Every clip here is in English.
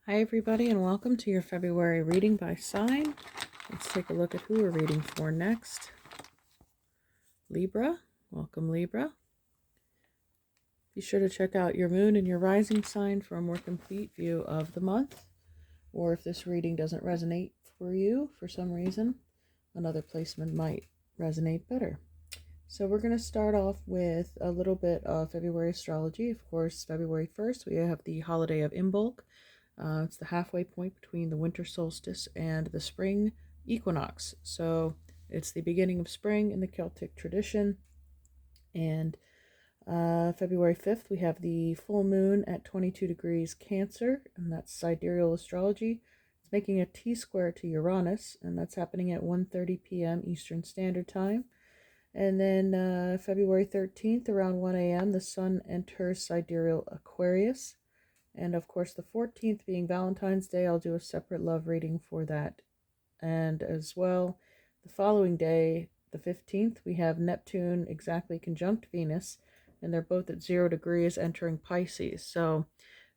Hi everybody, and welcome to your February reading by sign. Let's take a look at who we're reading for next. Libra. Welcome, Libra. Be sure to check out your moon and your rising sign for a more complete view of the month. Or if this reading doesn't resonate for you for some reason, another placement might resonate better. So we're going to start off with a little bit of February astrology. Of course, February 1st, we have the holiday of Imbolc. It's the halfway point between the winter solstice and the spring equinox. So it's the beginning of spring in the Celtic tradition. And February 5th, we have the full moon at 22 degrees Cancer, and that's sidereal astrology. It's making a T-square to Uranus, and that's happening at 1:30 p.m. Eastern Standard Time. And then February 13th, around 1 a.m., the sun enters sidereal Aquarius. And of course, the 14th being Valentine's Day, I'll do a separate love reading for that. And as well, the following day, the 15th, we have Neptune exactly conjunct Venus, and they're both at 0 degrees entering Pisces. So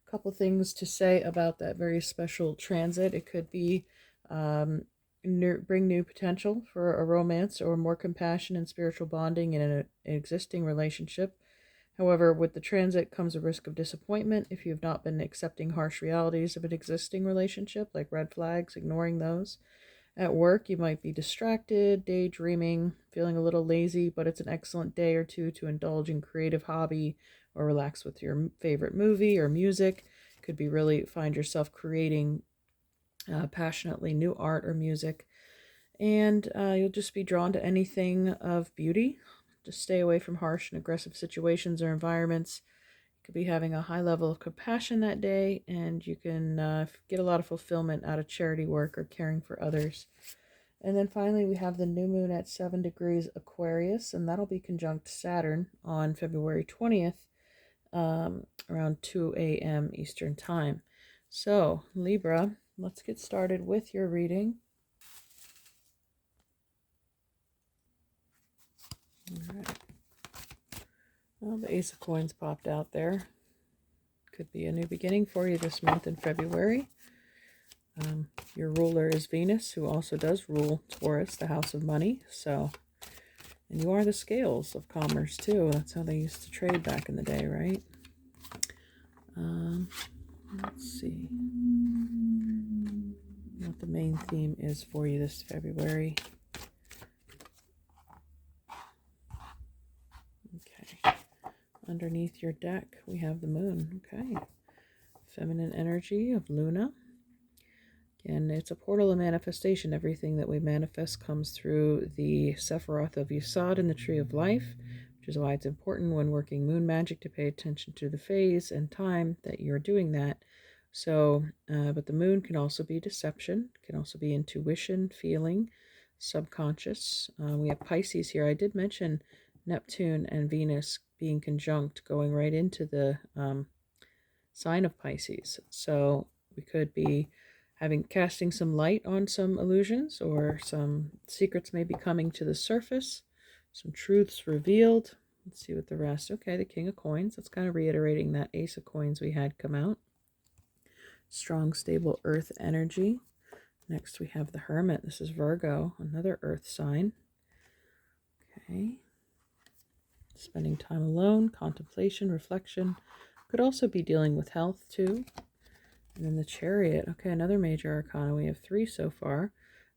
a couple things to say about that very special transit. It could be bring new potential for a romance or more compassion and spiritual bonding in an existing relationship. However, with the transit comes a risk of disappointment if you have not been accepting harsh realities of an existing relationship, like red flags, ignoring those. At work, you might be distracted, daydreaming, feeling a little lazy, but it's an excellent day or two to indulge in creative hobby or relax with your favorite movie or music. Could be really find yourself creating passionately new art or music. And you'll just be drawn to anything of beauty. Just stay away from harsh and aggressive situations or environments. You could be having a high level of compassion that day, and you can get a lot of fulfillment out of charity work or caring for others. And then finally, we have the new moon at 7 degrees Aquarius, and that'll be conjunct Saturn on February 20th, around 2 a.m. Eastern Time. So, Libra, let's get started with your reading. All right. Well, the Ace of Coins popped out there. Could be a new beginning for you this month in February. Your ruler is Venus, who also does rule Taurus, the house of money. So, and you are the scales of commerce too. That's how they used to trade back in the day, right? Let's see what the main theme is for you this February. Okay. Underneath your deck, we have the moon. Okay. Feminine energy of Luna. And it's a portal of manifestation. Everything that we manifest comes through the Sephiroth of Yesod in the Tree of Life, which is why it's important when working moon magic to pay attention to the phase and time that you're doing that. So, but the moon can also be deception, can also be intuition, feeling, subconscious. We have Pisces here. I did mention Neptune and Venus being conjunct, going right into the sign of Pisces. So we could be casting some light on some illusions, or some secrets may be coming to the surface, some truths revealed. Let's see what the rest. Okay, the King of Coins. That's kind of reiterating that Ace of Coins we had come out. Strong, stable earth energy. Next we have the Hermit. This is Virgo, another earth sign. Okay. Spending time alone, contemplation, reflection. Could also be dealing with health too. And then the Chariot. Okay, another major arcana. We have 3 so far.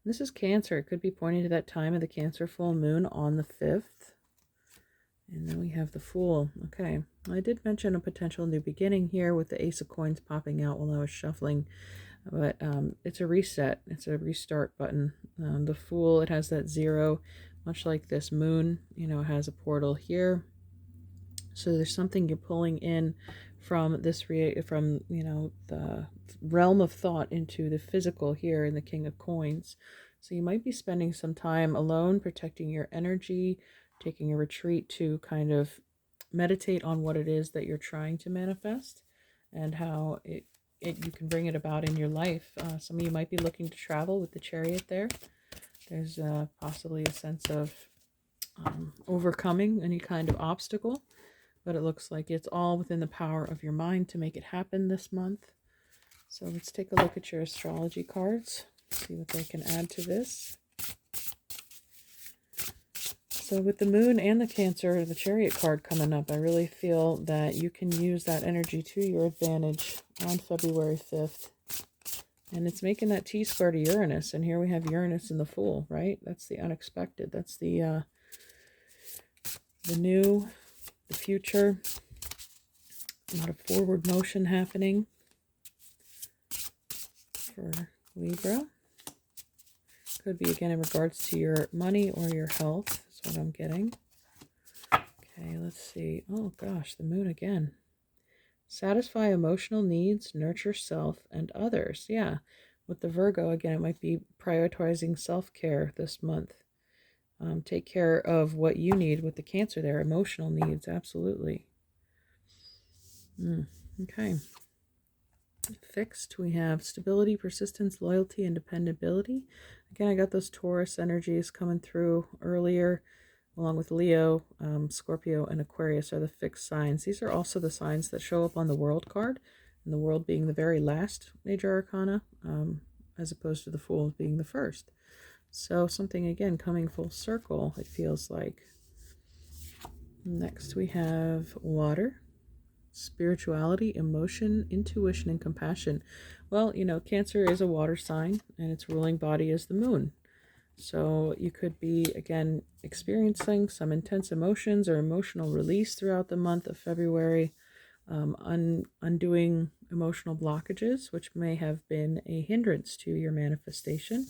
This is Cancer. It could be pointing to that time of the Cancer full moon on the 5th. And then we have the Fool. Okay, I did mention a potential new beginning here with the Ace of Coins popping out while I was shuffling. But it's a reset. It's a restart button. The Fool, it has that 0, much like this moon. You know, it has a portal here. So there's something you're pulling in from this, from, you know, the realm of thought into the physical here in the King of Coins. So you might be spending some time alone, protecting your energy, taking a retreat to kind of meditate on what it is that you're trying to manifest and how you can bring it about in your life. Some of you might be looking to travel with the Chariot there. There's possibly a sense of overcoming any kind of obstacle. But it looks like it's all within the power of your mind to make it happen this month. So let's take a look at your astrology cards, see what they can add to this. So with the moon and the Cancer, the Chariot card coming up, I really feel that you can use that energy to your advantage on February 5th. And it's making that T-square to Uranus. And here we have Uranus in the Fool, right? That's the unexpected. That's the new, the future. A lot of forward motion happening for Libra. Could be, again, in regards to your money or your health, is what I'm getting. Okay, let's see. Oh, gosh, the moon again. Satisfy emotional needs, nurture self and others. Yeah, with the Virgo, again, it might be prioritizing self-care this month. Take care of what you need with the Cancer there. Emotional needs, absolutely. Okay. Fixed, we have stability, persistence, loyalty, and dependability. Again, I got those Taurus energies coming through earlier, along with Leo, Scorpio, and Aquarius are the fixed signs. These are also the signs that show up on the World card, and the World being the very last major arcana, as opposed to the Fool being the first. So something, again, coming full circle, it feels like. Next, we have water. Spirituality, emotion, intuition, and compassion. Well, you know, Cancer is a water sign, and its ruling body is the moon. So you could be, again, experiencing some intense emotions or emotional release throughout the month of February, undoing emotional blockages, which may have been a hindrance to your manifestation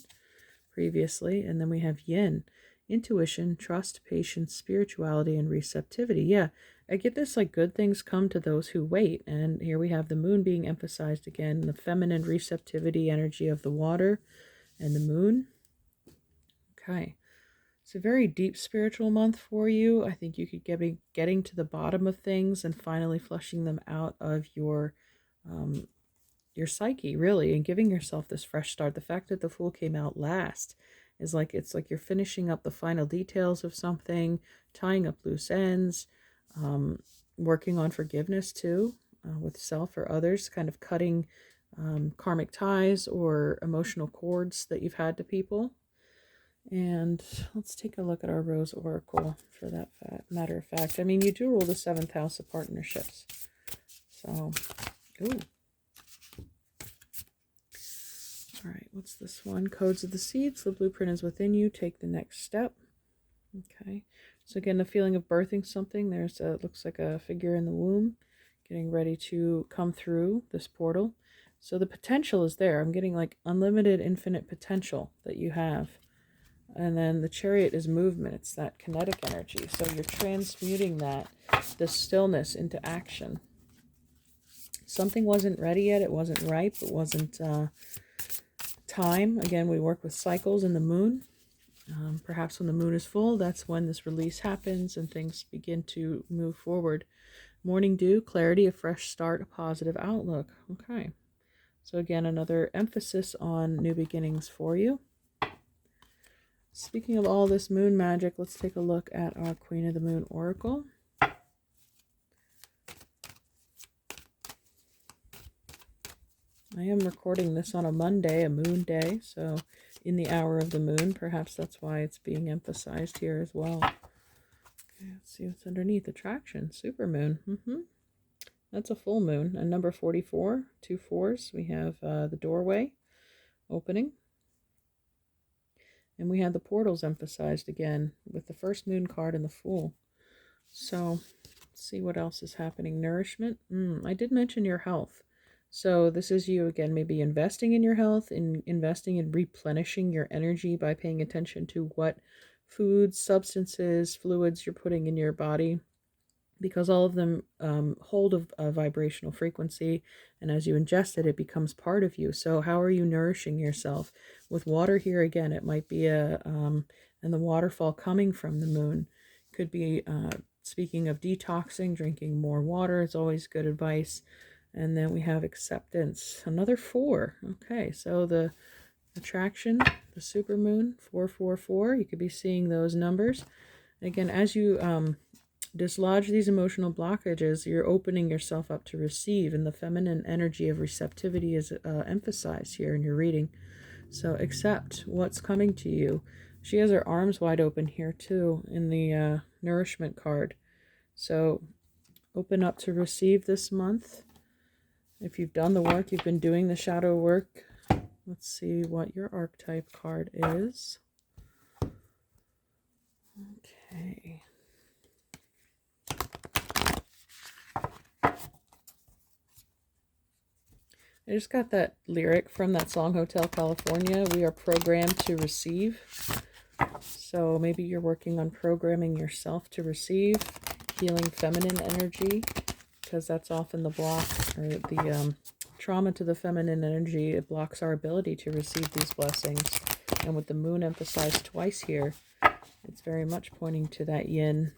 previously. And then we have Yin, intuition, trust, patience, spirituality, and receptivity. Yeah, I get this, like, good things come to those who wait. And here we have the moon being emphasized again, the feminine receptivity energy of the water and the moon. Okay. It's a very deep spiritual month for you. I think you could be getting to the bottom of things and finally flushing them out of your psyche, really, and giving yourself this fresh start. The fact that the Fool came out last is like, it's like you're finishing up the final details of something, tying up loose ends, working on forgiveness too, with self or others, kind of cutting karmic ties or emotional cords that you've had to people. And let's take a look at our Rose Oracle for that matter of fact. I mean, you do rule the 7th house of partnerships. So, ooh. All right, what's this one? Codes of the seeds. The blueprint is within you. Take the next step. Okay. So again, the feeling of birthing something. There's a, looks like a figure in the womb getting ready to come through this portal. So the potential is there. I'm getting like unlimited, infinite potential that you have. And then the Chariot is movement. It's that kinetic energy. So you're transmuting that, the stillness, into action. Something wasn't ready yet. It wasn't ripe. It wasn't time. Again, we work with cycles in the moon. Perhaps when the moon is full, that's when this release happens and things begin to move forward. Morning dew, clarity, a fresh start, a positive outlook. Okay. So again, another emphasis on new beginnings for you. Speaking of all this moon magic, let's take a look at our Queen of the Moon Oracle. I am recording this on a Monday, a moon day, so in the hour of the moon. Perhaps that's why it's being emphasized here as well. Okay, let's see what's underneath. Attraction, supermoon. That's a full moon. And number 44, 2 4s. We have the doorway opening. And we had the portals emphasized again with the first moon card and the Fool. So let's see what else is happening. Nourishment. I did mention your health. So this is you, again, maybe investing in your health, investing in replenishing your energy by paying attention to what foods, substances, fluids you're putting in your body, because all of them hold a vibrational frequency, and as you ingest it, it becomes part of you. So how are you nourishing yourself? With water here, again, it might be and the waterfall coming from the moon. Could be, speaking of detoxing, drinking more water is always good advice. And then we have acceptance, another 4. Okay, so the attraction, the supermoon, 444. You could be seeing those numbers. And again, as you dislodge these emotional blockages, you're opening yourself up to receive, and the feminine energy of receptivity is emphasized here in your reading. So accept what's coming to you. She has her arms wide open here too in the nourishment card. So open up to receive this month. If you've done the work, you've been doing the shadow work. Let's see what your archetype card is. Okay. I just got that lyric from that song Hotel California. We are programmed to receive. So maybe you're working on programming yourself to receive, healing feminine energy, because that's often the block, or the trauma to the feminine energy. It blocks our ability to receive these blessings. And with the moon emphasized twice here, it's very much pointing to that yin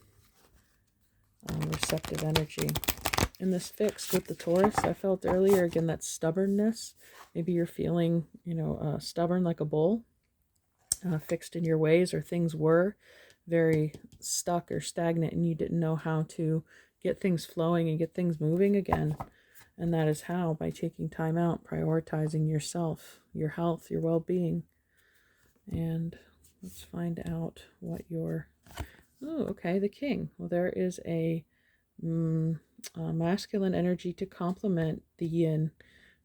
receptive energy. And this fixed with the Taurus, I felt earlier, again, that stubbornness. Maybe you're feeling, stubborn like a bull, fixed in your ways, or things were very stuck or stagnant and you didn't know how to get things flowing and get things moving again. And that is how, by taking time out, prioritizing yourself, your health, your well-being. And let's find out what your... Oh, okay, the King. Well, there is a masculine energy to complement the yin.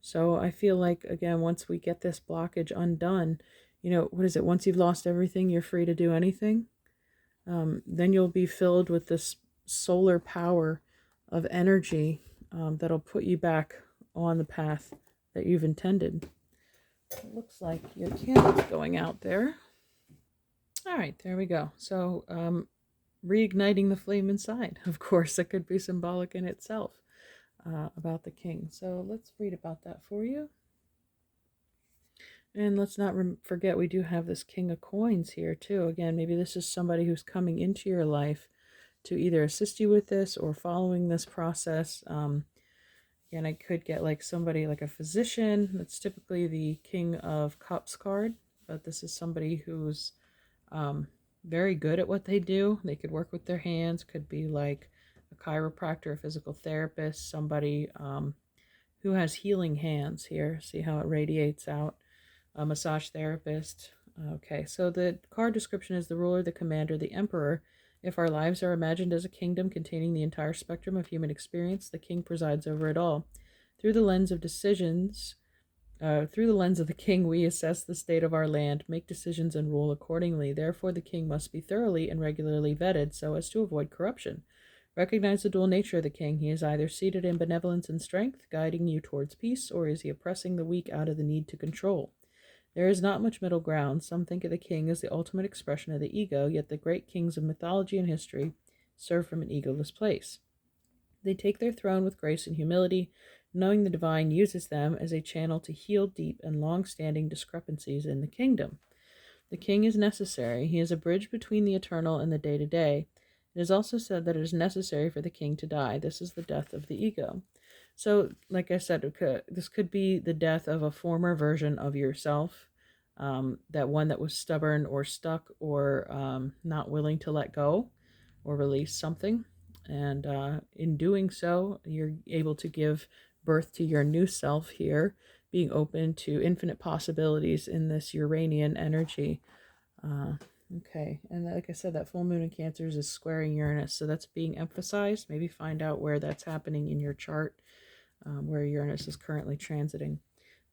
So I feel like, again, once we get this blockage undone, what is it? Once you've lost everything, you're free to do anything. Then you'll be filled with this solar power of energy that'll put you back on the path that you've intended. It looks like your candle's going out there. All right, there we go. So reigniting the flame inside. Of course, that could be symbolic in itself about the King. So let's read about that for you. And let's not forget, we do have this King of Coins here too. Again, maybe this is somebody who's coming into your life to either assist you with this or following this process. Again, I could get like somebody like a physician. That's typically the King of Cups card. But this is somebody who's very good at what they do. They could work with their hands, could be like a chiropractor, a physical therapist, somebody who has healing hands here. See how it radiates out. A massage therapist. Okay, so the card description is the ruler, the commander, the emperor. If our lives are imagined as a kingdom containing the entire spectrum of human experience, the king presides over it all. Through the lens of the king, we assess the state of our land, make decisions, and rule accordingly. Therefore, the king must be thoroughly and regularly vetted so as to avoid corruption. Recognize the dual nature of the king. He is either seated in benevolence and strength, guiding you towards peace, or is he oppressing the weak out of the need to control? There is not much middle ground. Some think of the king as the ultimate expression of the ego, yet the great kings of mythology and history serve from an egoless place. They take their throne with grace and humility, knowing the divine uses them as a channel to heal deep and long-standing discrepancies in the kingdom. The king is necessary. He is a bridge between the eternal and the day-to-day. It is also said that it is necessary for the king to die. This is the death of the ego. So, like I said, this could be the death of a former version of yourself, that one that was stubborn or stuck or not willing to let go or release something. And in doing so, you're able to give birth to your new self here, being open to infinite possibilities in this Uranian energy. Okay, and like I said, that full moon in Cancers is squaring Uranus, so that's being emphasized. Maybe find out where that's happening in your chart, where Uranus is currently transiting,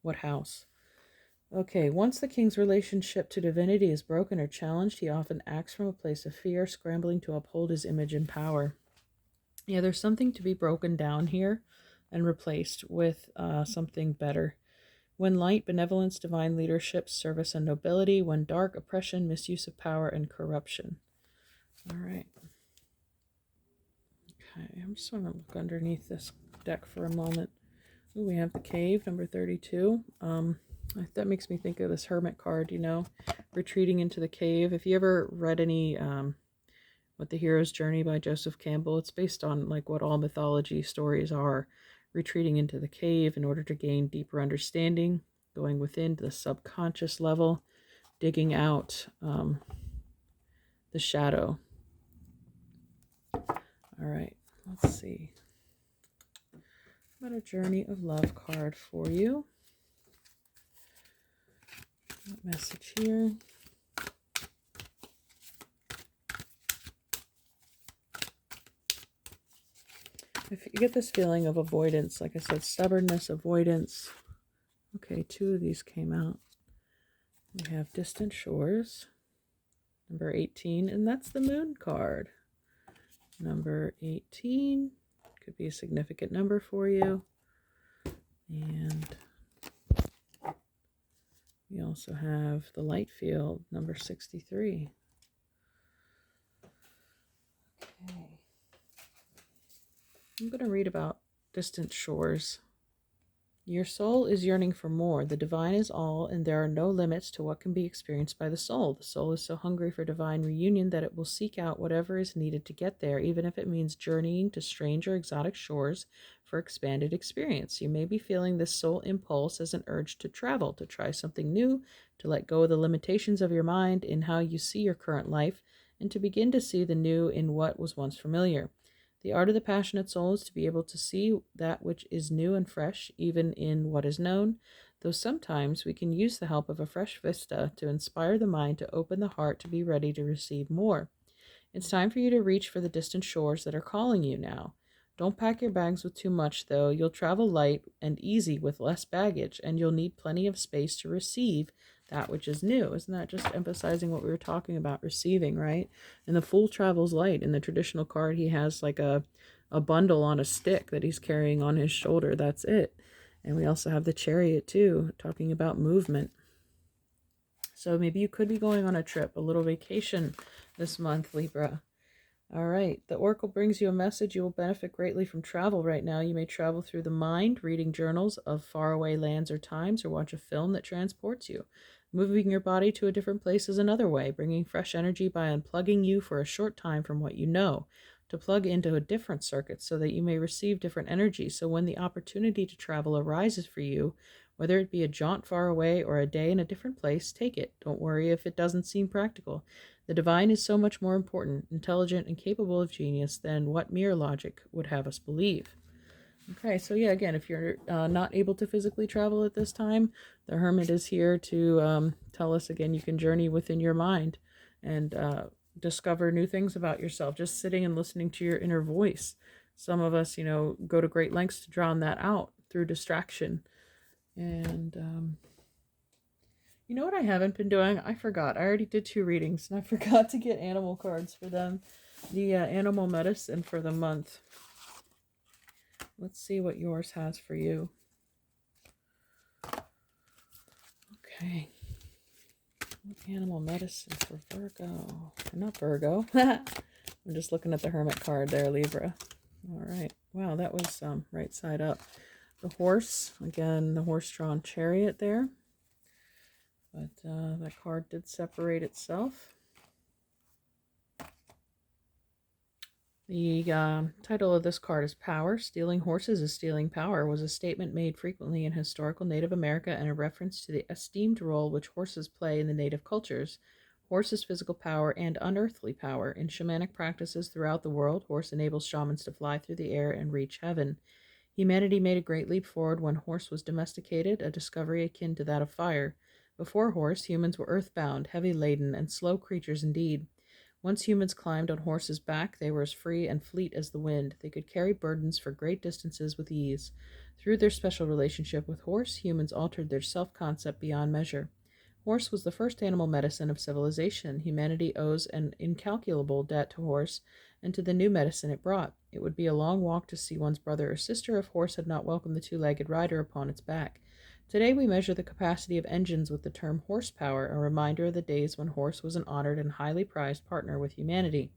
what house. Okay, once the king's relationship to divinity is broken or challenged, he often acts from a place of fear, scrambling to uphold his image and power. Yeah, there's something to be broken down here and replaced with something better. When light, benevolence, divine leadership, service, and nobility. When dark, oppression, misuse of power, and corruption. All right. Okay, I'm just going to look underneath this deck for a moment. Ooh, we have the cave, number 32. That makes me think of this hermit card, retreating into the cave. If you ever read any What the Hero's Journey by Joseph Campbell, it's based on like what all mythology stories are. Retreating into the cave in order to gain deeper understanding, going within to the subconscious level, digging out the shadow. All right, let's see. What a journey of love card for you. What message here? If you get this feeling of avoidance, like I said, stubbornness, avoidance. Okay, 2 of these came out. We have distant shores, number 18, and that's the moon card. Number 18 could be a significant number for you. And we also have the light field, number 63. Okay. I'm going to read about distant shores. Your soul is yearning for more. The divine is all, and there are no limits to what can be experienced by the soul. The soul is so hungry for divine reunion that it will seek out whatever is needed to get there, even if it means journeying to strange or exotic shores for expanded experience. You may be feeling this soul impulse as an urge to travel, to try something new, to let go of the limitations of your mind in how you see your current life, and to begin to see the new in what was once familiar. The art of the passionate soul is to be able to see that which is new and fresh, even in what is known, though sometimes we can use the help of a fresh vista to inspire the mind to open the heart to be ready to receive more. It's time for you to reach for the distant shores that are calling you now. Don't pack your bags with too much, though. You'll travel light and easy with less baggage, and you'll need plenty of space to receive that which is new. Isn't that just emphasizing what we were talking about, receiving, right? And the Fool travels light. In the traditional card, he has like a bundle on a stick that he's carrying on his shoulder. That's it. And we also have the Chariot, too, talking about movement. So maybe you could be going on a trip, a little vacation this month, Libra. All right, the Oracle brings you a message. You will benefit greatly from travel right now. You may travel through the mind, reading journals of faraway lands or times, or watch a film that transports you. Moving your body to a different place is another way, bringing fresh energy by unplugging you for a short time from what you know, to plug into a different circuit so that you may receive different energy. So when the opportunity to travel arises for you, whether it be a jaunt far away or a day in a different place, take it. Don't worry if it doesn't seem practical. The divine is so much more important, intelligent, and capable of genius than what mere logic would have us believe. Okay, so yeah, again, if you're not able to physically travel at this time, the Hermit is here to tell us, again, you can journey within your mind and discover new things about yourself, just sitting and listening to your inner voice. Some of us, go to great lengths to drown that out through distraction. And you know what I haven't been doing? I forgot. I already did 2 readings, and I forgot to get animal cards for them. The animal medicine for the month. Let's see what yours has for you. Okay. Animal medicine for Virgo. Not Virgo. I'm just looking at the Hermit card there, Libra. All right. Wow, that was right side up. The horse. Again, the horse-drawn chariot there. But that card did separate itself. The title of this card is Power. Stealing horses is stealing power was a statement made frequently in historical Native America and a reference to the esteemed role which horses play in the native cultures. Horses' physical power and unearthly power. In shamanic practices throughout the world, horse enables shamans to fly through the air and reach heaven. Humanity made a great leap forward when horse was domesticated, a discovery akin to that of fire. Before horse, humans were earthbound, heavy-laden, and slow creatures indeed. Once humans climbed on horses' back, they were as free and fleet as the wind. They could carry burdens for great distances with ease. Through their special relationship with horse, humans altered their self-concept beyond measure. Horse was the first animal medicine of civilization. Humanity owes an incalculable debt to horse and to the new medicine it brought. It would be a long walk to see one's brother or sister if horse had not welcomed the 2-legged rider upon its back. Today we measure the capacity of engines with the term horsepower, a reminder of the days when horse was an honored and highly prized partner with humanity.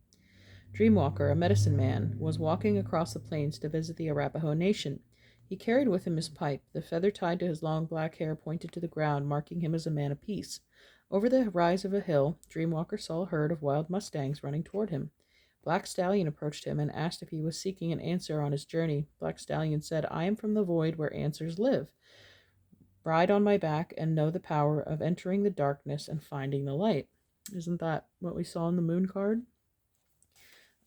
Dreamwalker, a medicine man, was walking across the plains to visit the Arapaho Nation. He carried with him his pipe. The feather tied to his long black hair pointed to the ground, marking him as a man of peace. Over the rise of a hill, Dreamwalker saw a herd of wild mustangs running toward him. Black Stallion approached him and asked if he was seeking an answer on his journey. Black Stallion said, "I am from the void where answers live. Ride on my back and know the power of entering the darkness and finding the light." Isn't that what we saw in the moon card?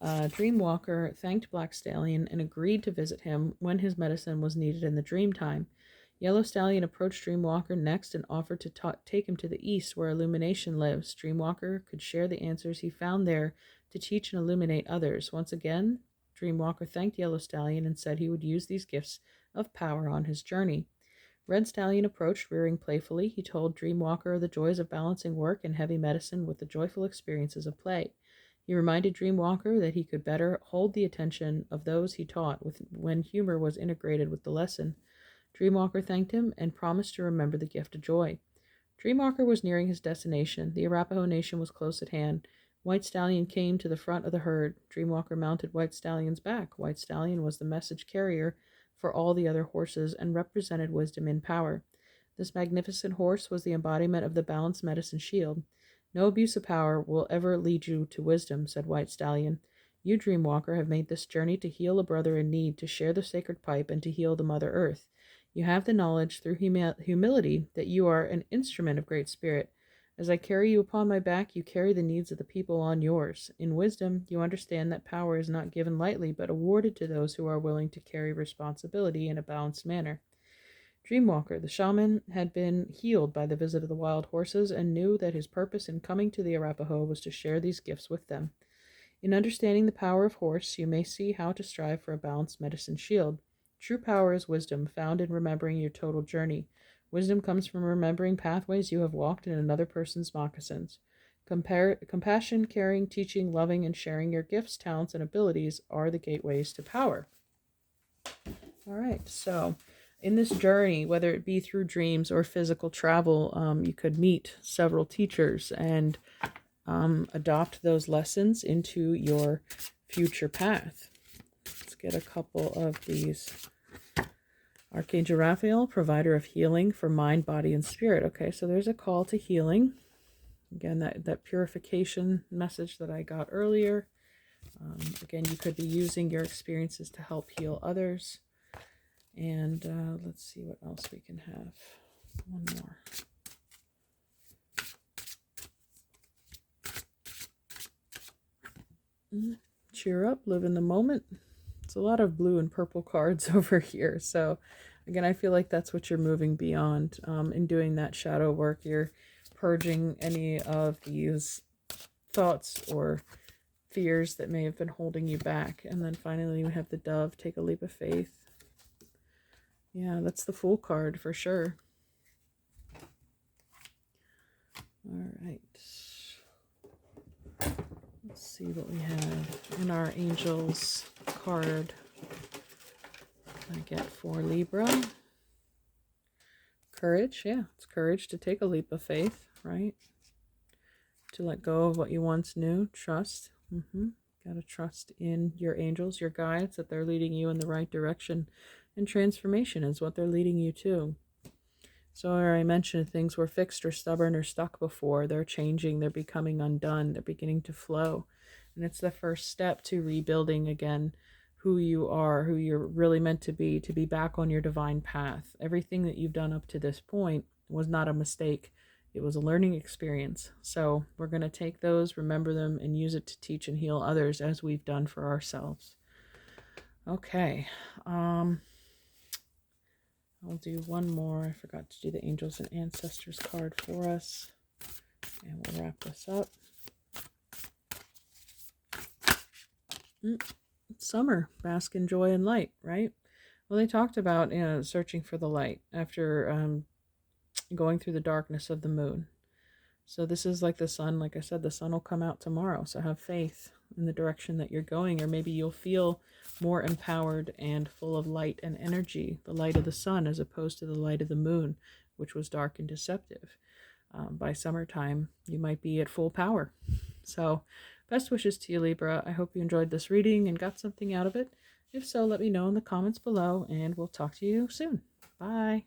Dreamwalker thanked Black Stallion and agreed to visit him when his medicine was needed in the dream time. Yellow Stallion approached Dreamwalker next and offered to take him to the east where illumination lives. Dreamwalker could share the answers he found there to teach and illuminate others. Once again, Dreamwalker thanked Yellow Stallion and said he would use these gifts of power on his journey. Red Stallion approached, rearing playfully. He told Dreamwalker the joys of balancing work and heavy medicine with the joyful experiences of play. He reminded Dreamwalker that he could better hold the attention of those he taught when humor was integrated with the lesson. Dreamwalker thanked him and promised to remember the gift of joy. Dreamwalker was nearing his destination. The Arapaho Nation was close at hand. White Stallion came to the front of the herd. Dreamwalker mounted White Stallion's back. White Stallion was the message carrier for all the other horses and represented wisdom in power. This magnificent horse was the embodiment of the balanced medicine shield. No abuse of power will ever lead you to wisdom, said White Stallion. You, Dreamwalker, have made this journey to heal a brother in need, to share the sacred pipe, and to heal the Mother Earth. You have the knowledge through humility that you are an instrument of Great Spirit. As I carry you upon my back, you carry the needs of the people on yours. In wisdom, you understand that power is not given lightly, but awarded to those who are willing to carry responsibility in a balanced manner. Dreamwalker, the shaman, had been healed by the visit of the wild horses and knew that his purpose in coming to the Arapaho was to share these gifts with them. In understanding the power of horse, you may see how to strive for a balanced medicine shield. True power is wisdom, found in remembering your total journey. Wisdom comes from remembering pathways you have walked in another person's moccasins. Compassion, caring, teaching, loving, and sharing your gifts, talents, and abilities are the gateways to power. All right, so in this journey, whether it be through dreams or physical travel, you could meet several teachers and adopt those lessons into your future path. Let's get a couple of these. Archangel Raphael, provider of healing for mind, body, and spirit. Okay, so there's a call to healing. Again, that purification message that I got earlier. Again, you could be using your experiences to help heal others. And let's see what else we can have. One more. Cheer up, live in the moment. It's a lot of blue and purple cards over here. So again, I feel like that's what you're moving beyond. In doing that shadow work, you're purging any of these thoughts or fears that may have been holding you back. And then finally we have the Dove, take a leap of faith. Yeah, that's the Fool card for sure. All right. Let's see what we have in our Angels card. I get for Libra. Courage. Yeah, it's courage to take a leap of faith, right? To let go of what you once knew. Trust. Got to trust in your angels, your guides, that they're leading you in the right direction. And transformation is what they're leading you to. So I mentioned things were fixed or stubborn or stuck before. They're changing. They're becoming undone. They're beginning to flow. And it's the first step to rebuilding again who you are, who you're really meant to be back on your divine path. Everything that you've done up to this point was not a mistake. It was a learning experience. So we're going to take those, remember them, and use it to teach and heal others as we've done for ourselves. Okay. I'll do one more. I forgot to do the Angels and Ancestors card for us. And we'll wrap this up. It's summer. Bask in joy and light, right? Well, they talked about searching for the light after going through the darkness of the moon. So this is like the sun. Like I said, the sun will come out tomorrow. So have faith in the direction that you're going, or maybe you'll feel more empowered and full of light and energy, the light of the sun as opposed to the light of the moon, which was dark and deceptive. By summertime, you might be at full power. So best wishes to you, Libra. I hope you enjoyed this reading and got something out of it. If so, let me know in the comments below, and we'll talk to you soon. Bye.